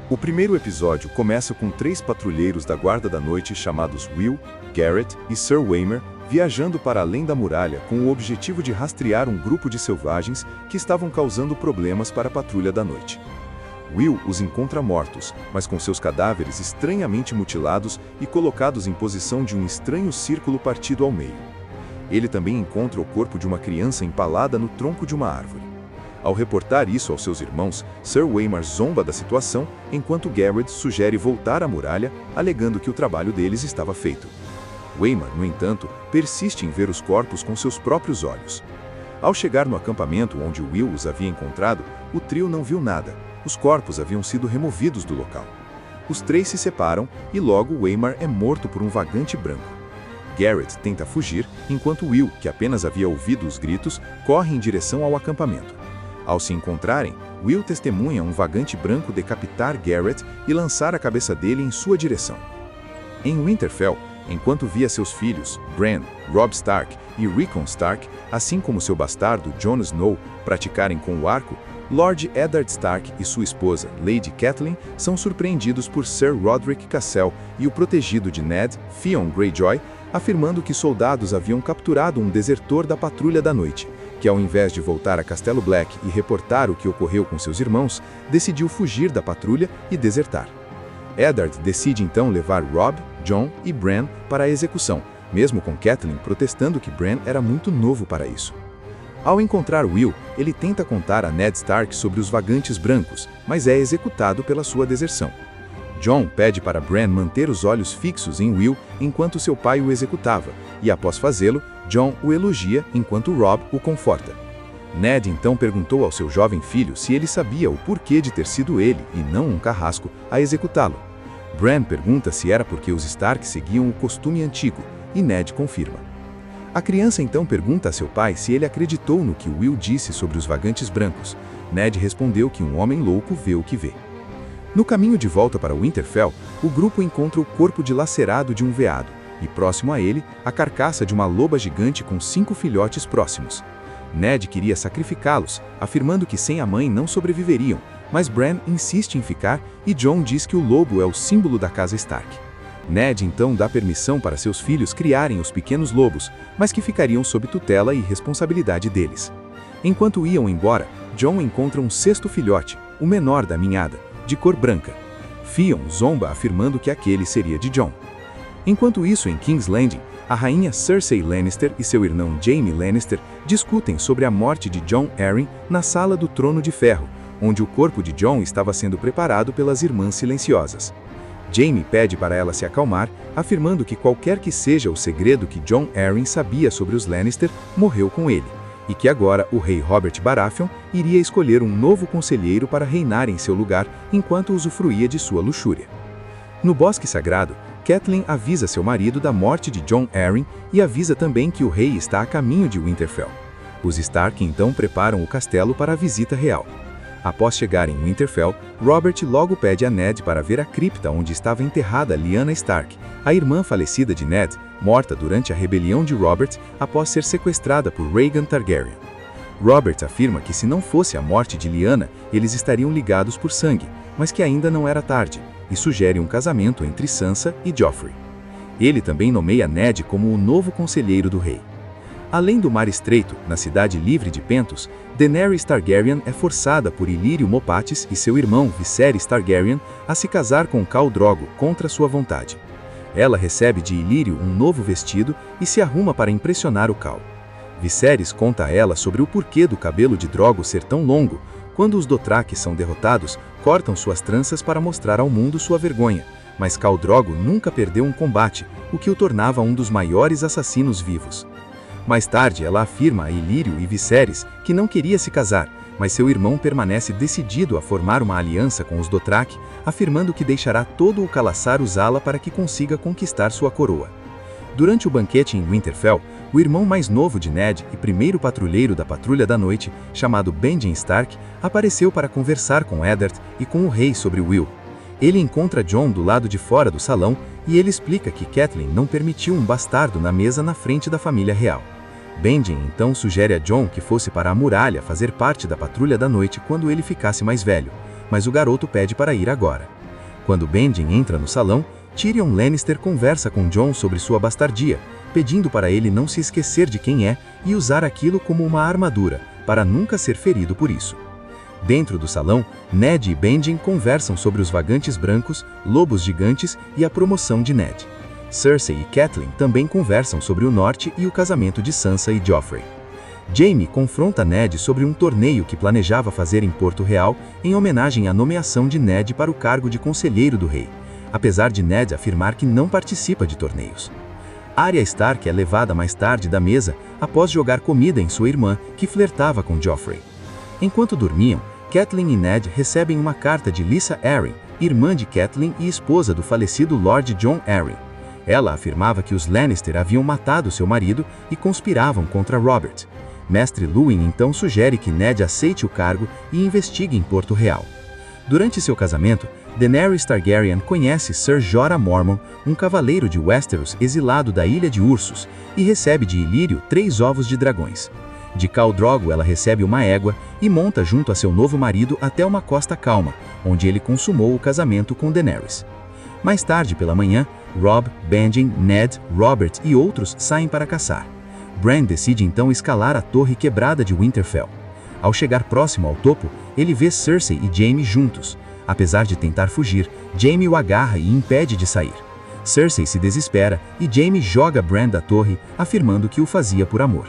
O primeiro episódio começa com 3 patrulheiros da Guarda da Noite chamados Will, Garrett e Sir Waymar viajando para além da muralha com o objetivo de rastrear um grupo de selvagens que estavam causando problemas para a Patrulha da Noite. Will os encontra mortos, mas com seus cadáveres estranhamente mutilados e colocados em posição de um estranho círculo partido ao meio. Ele também encontra o corpo de uma criança empalada no tronco de uma árvore. Ao reportar isso aos seus irmãos, Sir Waymar zomba da situação, enquanto Garrett sugere voltar à muralha, alegando que o trabalho deles estava feito. Waymar, no entanto, persiste em ver os corpos com seus próprios olhos. Ao chegar no acampamento onde Will os havia encontrado, o trio não viu nada. Os corpos haviam sido removidos do local. Os 3 se separam e logo Waymar é morto por um vagante branco. Garrett tenta fugir, enquanto Will, que apenas havia ouvido os gritos, corre em direção ao acampamento. Ao se encontrarem, Will testemunha um vagante branco decapitar Garrett e lançar a cabeça dele em sua direção. Em Winterfell, enquanto via seus filhos, Bran, Robb Stark e Rickon Stark, assim como seu bastardo Jon Snow, praticarem com o arco, Lord Eddard Stark e sua esposa, Lady Catelyn, são surpreendidos por Sir Roderick Cassel e o protegido de Ned, Theon Greyjoy, afirmando que soldados haviam capturado um desertor da Patrulha da Noite, que ao invés de voltar a Castelo Black e reportar o que ocorreu com seus irmãos, decidiu fugir da patrulha e desertar. Eddard decide então levar Robb, Jon e Bran para a execução, mesmo com Catelyn protestando que Bran era muito novo para isso. Ao encontrar Will, ele tenta contar a Ned Stark sobre os vagantes brancos, mas é executado pela sua deserção. Jon pede para Bran manter os olhos fixos em Will enquanto seu pai o executava, e após fazê-lo, Jon o elogia enquanto Robb o conforta. Ned então perguntou ao seu jovem filho se ele sabia o porquê de ter sido ele, e não um carrasco, a executá-lo. Bran pergunta se era porque os Stark seguiam o costume antigo, e Ned confirma. A criança então pergunta a seu pai se ele acreditou no que Will disse sobre os vagantes brancos. Ned respondeu que um homem louco vê o que vê. No caminho de volta para Winterfell, o grupo encontra o corpo dilacerado de um veado, e próximo a ele, a carcaça de uma loba gigante com 5 filhotes próximos. Ned queria sacrificá-los, afirmando que sem a mãe não sobreviveriam, mas Bran insiste em ficar e Jon diz que o lobo é o símbolo da casa Stark. Ned então dá permissão para seus filhos criarem os pequenos lobos, mas que ficariam sob tutela e responsabilidade deles. Enquanto iam embora, Jon encontra um 6º filhote, o menor da ninhada, de cor branca. Theon zomba afirmando que aquele seria de Jon. Enquanto isso, em King's Landing, a rainha Cersei Lannister e seu irmão Jaime Lannister discutem sobre a morte de Jon Arryn na Sala do Trono de Ferro, onde o corpo de Jon estava sendo preparado pelas Irmãs Silenciosas. Jaime pede para ela se acalmar, afirmando que qualquer que seja o segredo que Jon Arryn sabia sobre os Lannister, morreu com ele, e que agora o rei Robert Baratheon iria escolher um novo conselheiro para reinar em seu lugar enquanto usufruía de sua luxúria. No Bosque Sagrado, Catelyn avisa seu marido da morte de Jon Arryn e avisa também que o rei está a caminho de Winterfell. Os Stark então preparam o castelo para a visita real. Após chegar em Winterfell, Robert logo pede a Ned para ver a cripta onde estava enterrada Lyanna Stark, a irmã falecida de Ned, morta durante a rebelião de Robert após ser sequestrada por Rhaegar Targaryen. Robert afirma que se não fosse a morte de Lyanna, eles estariam ligados por sangue, mas que ainda não era tarde, e sugere um casamento entre Sansa e Joffrey. Ele também nomeia Ned como o novo conselheiro do rei. Além do Mar Estreito, na cidade livre de Pentos, Daenerys Targaryen é forçada por Illyrio Mopatis e seu irmão Viserys Targaryen a se casar com Khal Drogo contra sua vontade. Ela recebe de Illyrio um novo vestido e se arruma para impressionar o Khal. Viserys conta a ela sobre o porquê do cabelo de Drogo ser tão longo. Quando os Dothraki são derrotados, cortam suas tranças para mostrar ao mundo sua vergonha, mas Khal Drogo nunca perdeu um combate, o que o tornava um dos maiores assassinos vivos. Mais tarde, ela afirma a Illyrio e Viserys que não queria se casar, mas seu irmão permanece decidido a formar uma aliança com os Dothraki, afirmando que deixará todo o Calaçar usá-la para que consiga conquistar sua coroa. Durante o banquete em Winterfell, o irmão mais novo de Ned e primeiro patrulheiro da Patrulha da Noite, chamado Benjen Stark, apareceu para conversar com Eddard e com o rei sobre Will. Ele encontra Jon do lado de fora do salão e ele explica que Catelyn não permitiu um bastardo na mesa na frente da família real. Benjen então sugere a Jon que fosse para a muralha fazer parte da Patrulha da Noite quando ele ficasse mais velho, mas o garoto pede para ir agora. Quando Benjen entra no salão, Tyrion Lannister conversa com Jon sobre sua bastardia, pedindo para ele não se esquecer de quem é e usar aquilo como uma armadura, para nunca ser ferido por isso. Dentro do salão, Ned e Benjen conversam sobre os vagantes brancos, lobos gigantes e a promoção de Ned. Cersei e Catelyn também conversam sobre o norte e o casamento de Sansa e Joffrey. Jaime confronta Ned sobre um torneio que planejava fazer em Porto Real em homenagem à nomeação de Ned para o cargo de conselheiro do rei, apesar de Ned afirmar que não participa de torneios. Arya Stark é levada mais tarde da mesa após jogar comida em sua irmã, que flertava com Joffrey. Enquanto dormiam, Catelyn e Ned recebem uma carta de Lysa Arryn, irmã de Catelyn e esposa do falecido Lord Jon Arryn. Ela afirmava que os Lannister haviam matado seu marido e conspiravam contra Robert. Mestre Luwin então sugere que Ned aceite o cargo e investigue em Porto Real. Durante seu casamento, Daenerys Targaryen conhece Ser Jorah Mormont, um cavaleiro de Westeros exilado da Ilha de Ursos, e recebe de Illyrio 3 ovos de dragões. De Khal Drogo ela recebe uma égua e monta junto a seu novo marido até uma costa calma, onde ele consumou o casamento com Daenerys. Mais tarde pela manhã, Robb, Benjen, Ned, Robert e outros saem para caçar. Bran decide então escalar a torre quebrada de Winterfell. Ao chegar próximo ao topo, ele vê Cersei e Jaime juntos. Apesar de tentar fugir, Jaime o agarra e impede de sair. Cersei se desespera e Jaime joga Bran da torre, afirmando que o fazia por amor.